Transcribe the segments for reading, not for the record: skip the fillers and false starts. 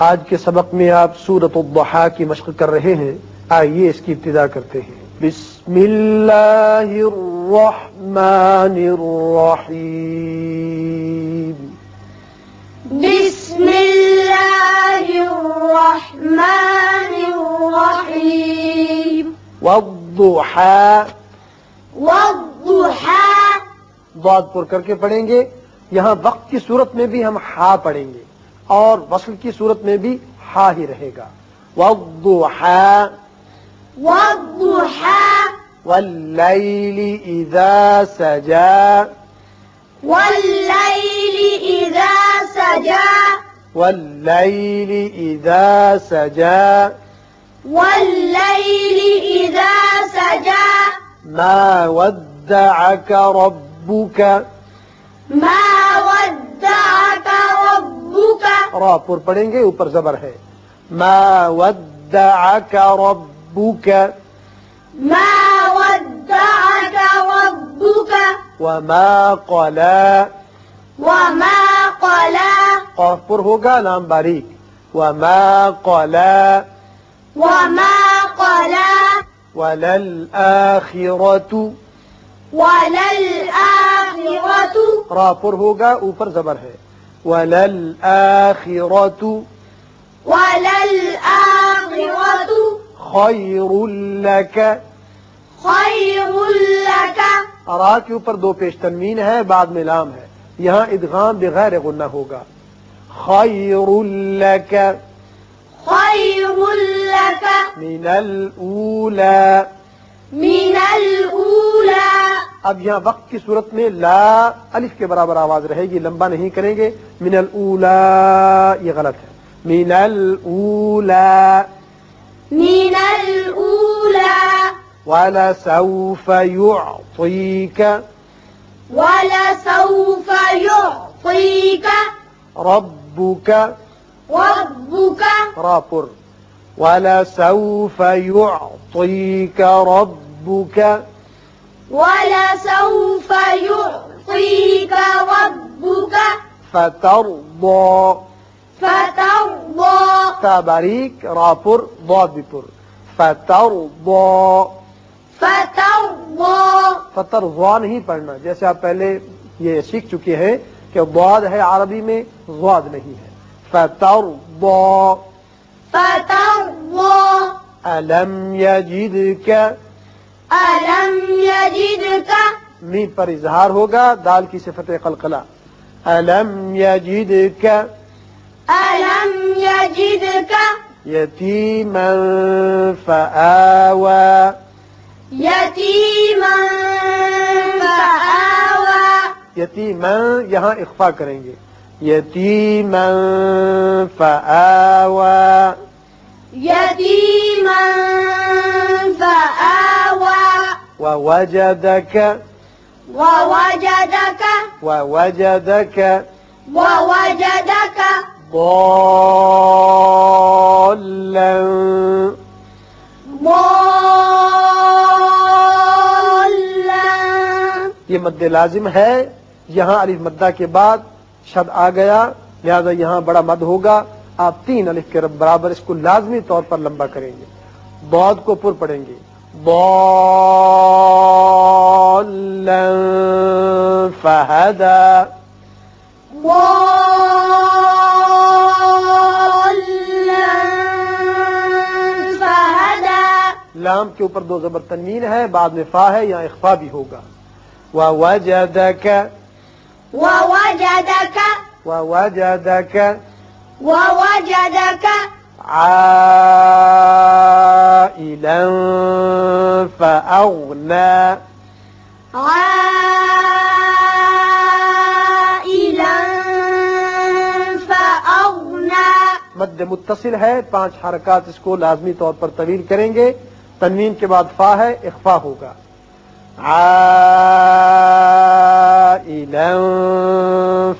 آج کے سبق میں آپ سورۃ الضحیٰ کی مشق کر رہے ہیں. آئیے اس کی ابتدا کرتے ہیں. بسم اللہ الرحمن الرحیم. بسم اللہ الرحمن الرحیم. والضحیٰ والضحیٰ ضاد پر کر کے پڑھیں گے. یہاں وقت کی صورت میں بھی ہم ہا پڑھیں گے اور وصل کی صورت میں بھی ہا ہی رہے گا. والضحیٰ والضحیٰ واللیل اذا سجا واللیل اذا سجا واللیل اذا سجا واللیل اذا سجا ما ودعك ربك ما ودعك ربك. را پر پڑھیں گے اوپر زبر ہے. ما ودعك ربك ما ودعك ربك وما قلى. وما قلى قاف پر ہوگا لام باریک. وما قلى وما قلى وللآخرة. وللآخرة را پر ہوگا اوپر زبر ہے. وللآخرة وللآخرة خیر لك. خير لك. را کے اوپر دو پیش تنوین ہے بعد میں لام ہے. یہاں ادغام بغیر غنہ ہوگا. خیر لك خير لك من الأولى. من الأولى. اب یہاں وقت کی صورت میں لا الف کے برابر آواز رہے گی, لمبا نہیں کریں گے. من الأولى یہ غلط ہے. من الأولى من الأولى ولسوف يعطيك ولسوف يعطيك ربك. ربك را پر ولسوف يعطيك ربك ولسوف يعطيك ربك فترضى. فترضى. تا باریک را پر ضاد بھی پر. فترضى فترضى. فترضى نہیں پڑھنا, جیسے آپ پہلے یہ سیکھ چکے ہیں کہ ضاد ہے عربی میں, ضاد نہیں ہے. فترضى فترضى. ألم يجدك. ألم يجدك. میم پر اظہار ہوگا, دال کی صفت قلقلہ. ألم يجدك ألم يجدك يتيما فآوى. يتيما فآوى. یتیما یہاں اخفا کریں گے. یتیما فآوى يتيما فآوى. ووجدك ووجدك ووجدك ووجدك ضالا. ضالا. یہ مد لازم ہے. یہاں الف مدہ کے بعد شد آ گیا, لہذا یہاں بڑا مد ہوگا. آپ 3 الف کے برابر اس کو لازمی طور پر لمبا کریں گے. ضاد کو پر پڑھیں گے. ضالا فہدى. ضالا فهدى. لام کے اوپر 2 زبر تنوین ہے, بعد میں فا ہے, یہاں اخفا بھی ہوگا. ووجدك ووجدك ووجدك ووجدك عائلا فأغنى. عائلا فأغنى. مد متصل ہے, 5 حرکات اس کو لازمی طور پر طویل کریں گے. تنوین کے بعد فا ہے, اخفا ہوگا. عائلا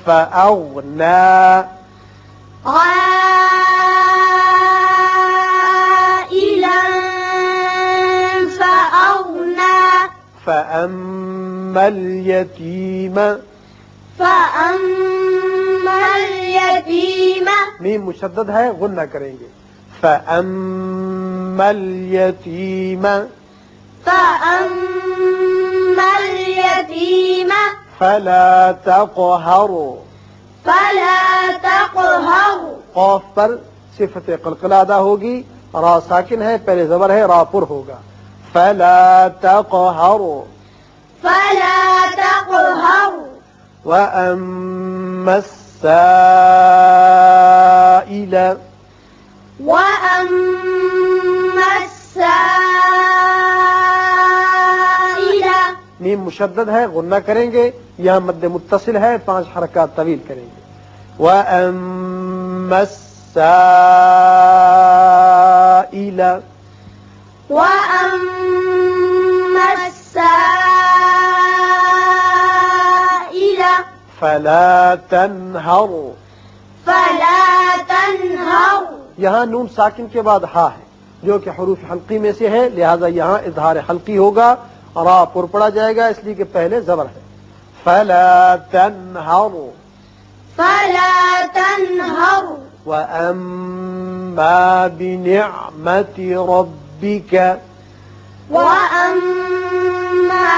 فأغنى. عائلا فأغنى. فأما اليتيم فأما اليتيم اليتيم میم مشدد ہے غنہ کریں گے. فَأَمَّا الْيَتِيمَ فأما اليتيم فَلَا تَقْهَرْ. فلا تقهر قاف پر صفت قلقلہ ادا ہوگی. را ساکن ہے، پہلے زبر ہے، را پر ہوگا. فَلَا تَقْهَرْ. فلا تقهر وَأَمَّا السَّائِلَ وأما السائل میم مشدد ہے غنہ کریں گے. یہاں مد متصل ہے، 5 حرکات طویل کریں گے. وَأَمَّا السَّائِلَ وأما السائل فَلَا تَنْهَرْ. فلا تنهر یہاں نون ساکن کے بعد ہا ہے جو کہ حروف حلقی میں سے ہے، لہذا یہاں اظہار حلقی ہوگا. را پر پڑا جائے گا اس لیے کہ پہلے زبر ہے. فَلَا تَنْهَرْ. فلا تنهر وَأَمَّا بِنِعْمَةِ رَبِّكَ وأما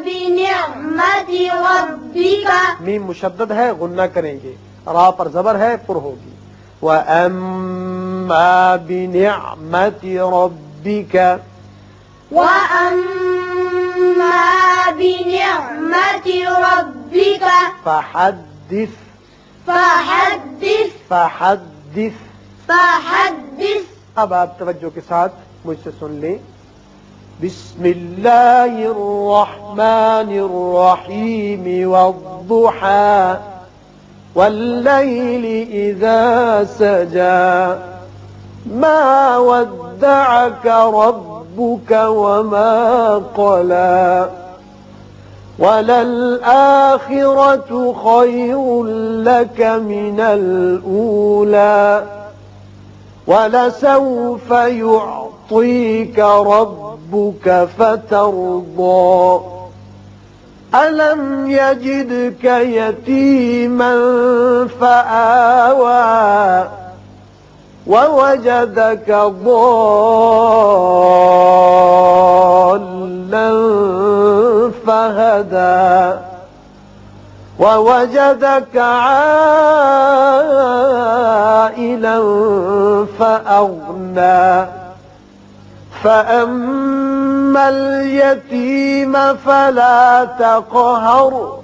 بنعمة ربك میم مشدد ہے غنہ کریں گے. را پر زبر ہے، پر ہوگی. وَأَمَّا بِنِعْمَةِ رَبِّكَ وأما بنعمة ربك فَحَدِّثْ. فحدث فَحَدِّثْ. فحدث اب آپ توجہ کے ساتھ مجھ سے سن لیں. بسم اللہ الرحمن الرحیم والضحى واللیل اذا سجى ما ودعك ربك وما قلى وللآخرة خير لك من الأولى ولسوف يعطيك ربك فترضى ألم يجدك يتيما فآوى ووجدك ضالا فهدى ووجدك عائلا فأغنى فأما اليتيم فلا تقهر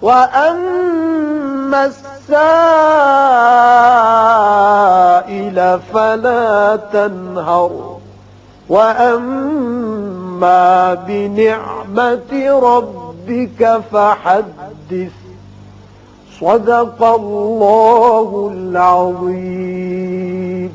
وأما السائل فلا تنهر وأما بنعمة ربك فحدث. صدق الله العظيم.